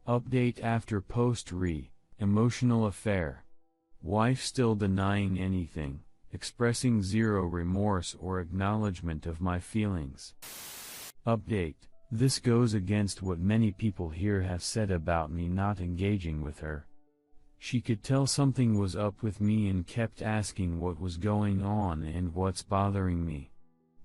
Update after post emotional affair. Wife still denying anything, expressing zero remorse or acknowledgement of my feelings. Update. This goes against what many people here have said about me not engaging with her. She could tell something was up with me and kept asking what was going on and what's bothering me.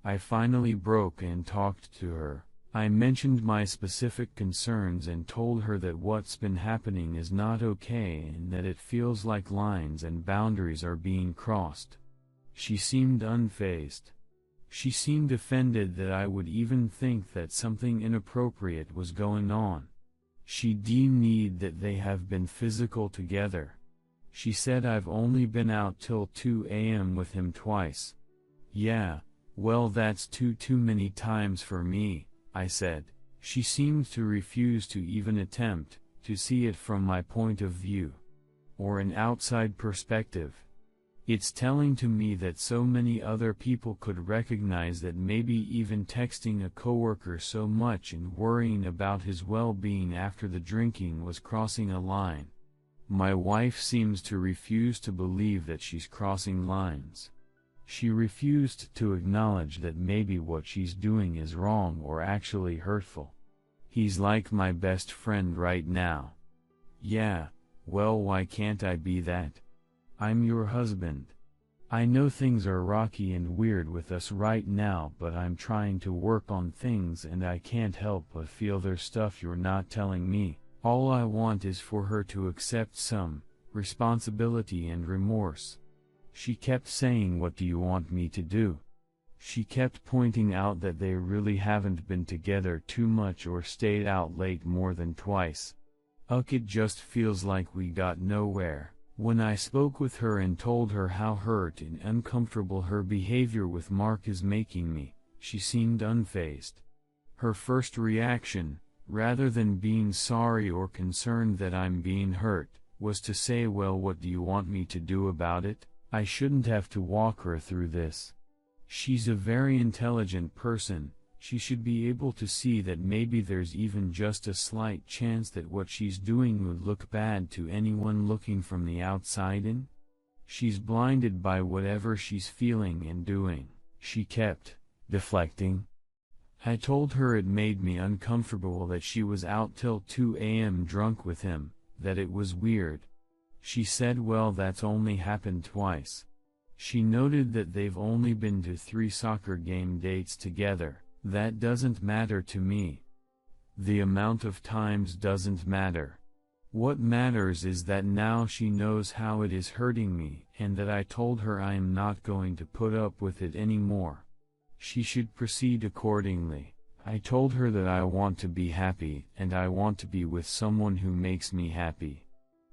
I finally broke and talked to her. I mentioned my specific concerns and told her that what's been happening is not okay and that it feels like lines and boundaries are being crossed. She seemed unfazed. She seemed offended that I would even think that something inappropriate was going on. She denied that they have been physical together. She said I've only been out till 2 a.m. with him twice. Yeah, well that's too many times for me, I said. She seemed to refuse to even attempt to see it from my point of view, or an outside perspective. It's telling to me that so many other people could recognize that maybe even texting a coworker so much and worrying about his well-being after the drinking was crossing a line. My wife seems to refuse to believe that she's crossing lines. She refused to acknowledge that maybe what she's doing is wrong or actually hurtful. He's like my best friend right now. Yeah, well why can't I be that? I'm your husband. I know things are rocky and weird with us right now, but I'm trying to work on things and I can't help but feel there's stuff you're not telling me. All I want is for her to accept some responsibility and remorse. She kept saying, what do you want me to do? She kept pointing out that they really haven't been together too much or stayed out late more than twice. It just feels like we got nowhere. When I spoke with her and told her how hurt and uncomfortable her behavior with Mark is making me, she seemed unfazed. Her first reaction, rather than being sorry or concerned that I'm being hurt, was to say, well, what do you want me to do about it? I shouldn't have to walk her through this. She's a very intelligent person. She should be able to see that maybe there's even just a slight chance that what she's doing would look bad to anyone looking from the outside in. She's blinded by whatever she's feeling and doing. She kept deflecting. I told her it made me uncomfortable that she was out till 2 a.m. drunk with him, that it was weird. She said, well, that's only happened twice. She noted that they've only been to 3 soccer game dates together. That doesn't matter to me. The amount of times doesn't matter. What matters is that now she knows how it is hurting me and that I told her I am not going to put up with it anymore. She should proceed accordingly. I told her that I want to be happy and I want to be with someone who makes me happy.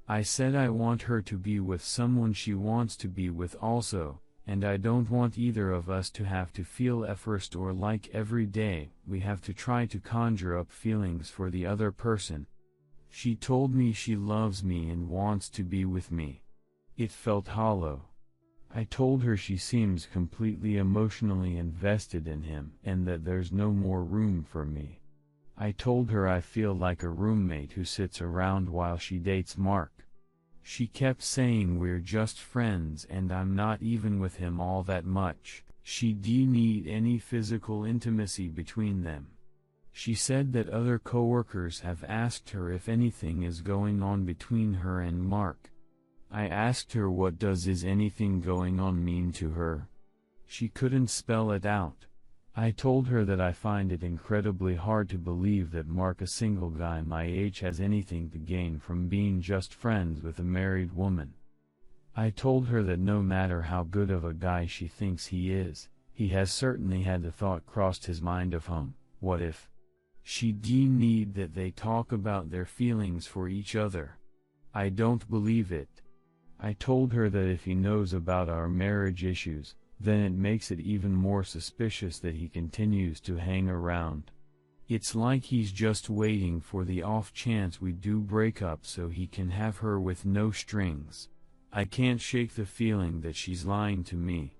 I said I want her to be with someone she wants to be with also, and I don't want either of us to have to feel effort or like every day we have to try to conjure up feelings for the other person. She told me she loves me and wants to be with me. It felt hollow. I told her she seems completely emotionally invested in him and that there's no more room for me. I told her I feel like a roommate who sits around while she dates Mark. She kept saying we're just friends and I'm not even with him all that much. She denied any physical intimacy between them. She said that other coworkers have asked her if anything is going on between her and Mark. I asked her what does "is anything going on" mean to her. She couldn't spell it out. I told her that I find it incredibly hard to believe that Mark, a single guy my age, has anything to gain from being just friends with a married woman. I told her that no matter how good of a guy she thinks he is, he has certainly had the thought crossed his mind of what if? She denied that they talk about their feelings for each other. I don't believe it. I told her that if he knows about our marriage issues, then it makes it even more suspicious that he continues to hang around. It's like he's just waiting for the off chance we do break up so he can have her with no strings. I can't shake the feeling that she's lying to me.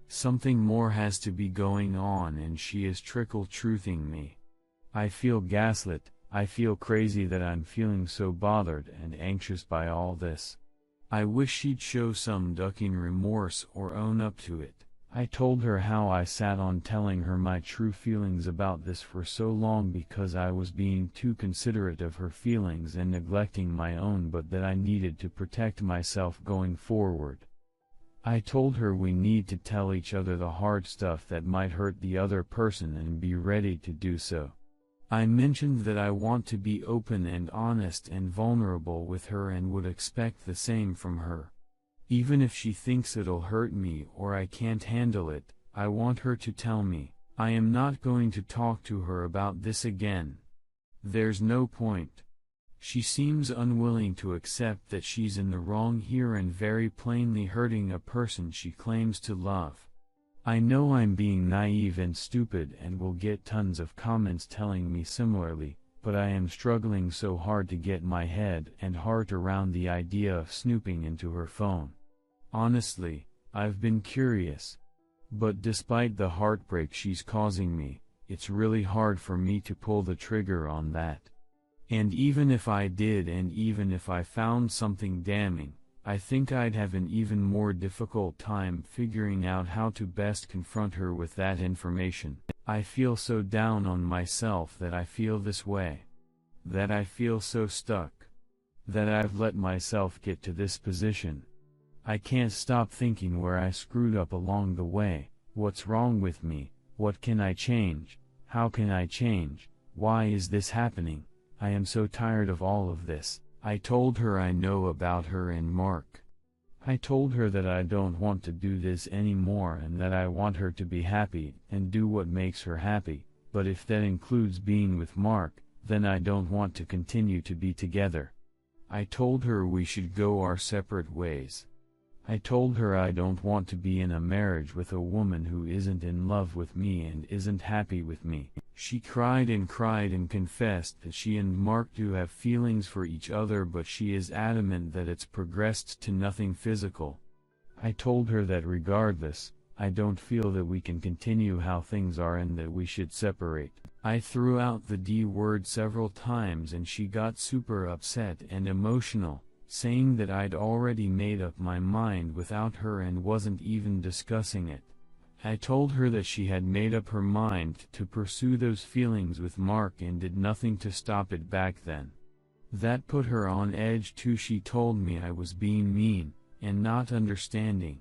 Something more has to be going on and she is trickle-truthing me. I feel gaslit, I feel crazy that I'm feeling so bothered and anxious by all this. I wish she'd show some ducking remorse or own up to it. I told her how I sat on telling her my true feelings about this for so long because I was being too considerate of her feelings and neglecting my own, but that I needed to protect myself going forward. I told her we need to tell each other the hard stuff that might hurt the other person and be ready to do so. I mentioned that I want to be open and honest and vulnerable with her and would expect the same from her. Even if she thinks it'll hurt me or I can't handle it, I want her to tell me. I am not going to talk to her about this again. There's no point. She seems unwilling to accept that she's in the wrong here and very plainly hurting a person she claims to love. I know I'm being naive and stupid and will get tons of comments telling me similarly, but I am struggling so hard to get my head and heart around the idea of snooping into her phone. Honestly, I've been curious. But despite the heartbreak she's causing me, it's really hard for me to pull the trigger on that. And even if I did, and even if I found something damning, I think I'd have an even more difficult time figuring out how to best confront her with that information. I feel so down on myself that I feel this way. That I feel so stuck. That I've let myself get to this position. I can't stop thinking where I screwed up along the way. What's wrong with me? What can I change? How can I change? Why is this happening? I am so tired of all of this. I told her I know about her and Mark. I told her that I don't want to do this anymore and that I want her to be happy and do what makes her happy, but if that includes being with Mark, then I don't want to continue to be together. I told her we should go our separate ways. I told her I don't want to be in a marriage with a woman who isn't in love with me and isn't happy with me. She cried and confessed that she and Mark do have feelings for each other, but she is adamant that it's progressed to nothing physical. I told her that regardless, I don't feel that we can continue how things are and that we should separate. I threw out the D word several times and she got super upset and emotional, saying that I'd already made up my mind without her and wasn't even discussing it. I told her that she had made up her mind to pursue those feelings with Mark and did nothing to stop it back then. That put her on edge too. She told me I was being mean and not understanding.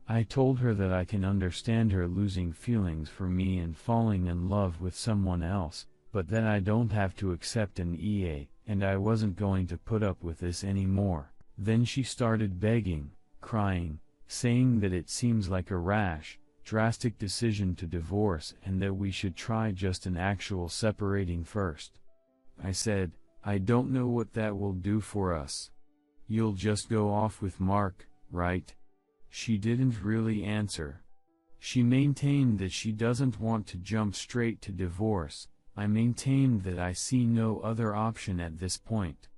I told her that I can understand her losing feelings for me and falling in love with someone else, but that I don't have to accept an EA, and I wasn't going to put up with this anymore. Then she started begging, crying, saying that it seems like a rash, drastic decision to divorce and that we should try just an actual separating first. I said, I don't know what that will do for us. You'll just go off with Mark, right? She didn't really answer. She maintained that she doesn't want to jump straight to divorce. I maintained that I see no other option at this point.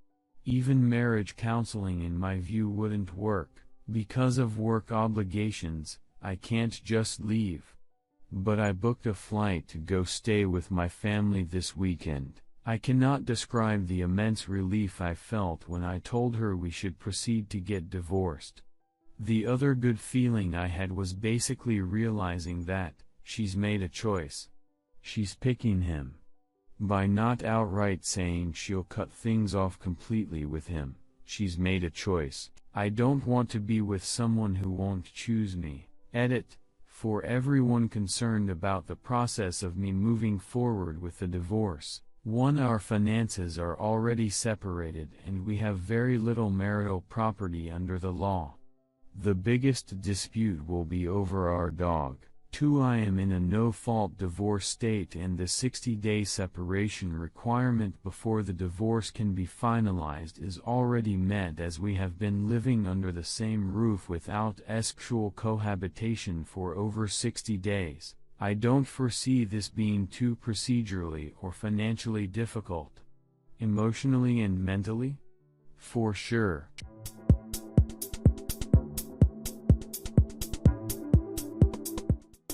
Even marriage counseling in my view wouldn't work. Because of work obligations, I can't just leave. But I booked a flight to go stay with my family this weekend. I cannot describe the immense relief I felt when I told her we should proceed to get divorced. The other good feeling I had was basically realizing that she's made a choice. She's picking him. By not outright saying she'll cut things off completely with him, she's made a choice. I don't want to be with someone who won't choose me. Edit. For everyone concerned about the process of me moving forward with the divorce. 1. Our finances are already separated and we have very little marital property under the law. The biggest dispute will be over our dog. 2. I am in a no-fault divorce state and the 60-day separation requirement before the divorce can be finalized is already met, as we have been living under the same roof without sexual cohabitation for over 60 days. I don't foresee this being too procedurally or financially difficult. Emotionally and mentally? For sure.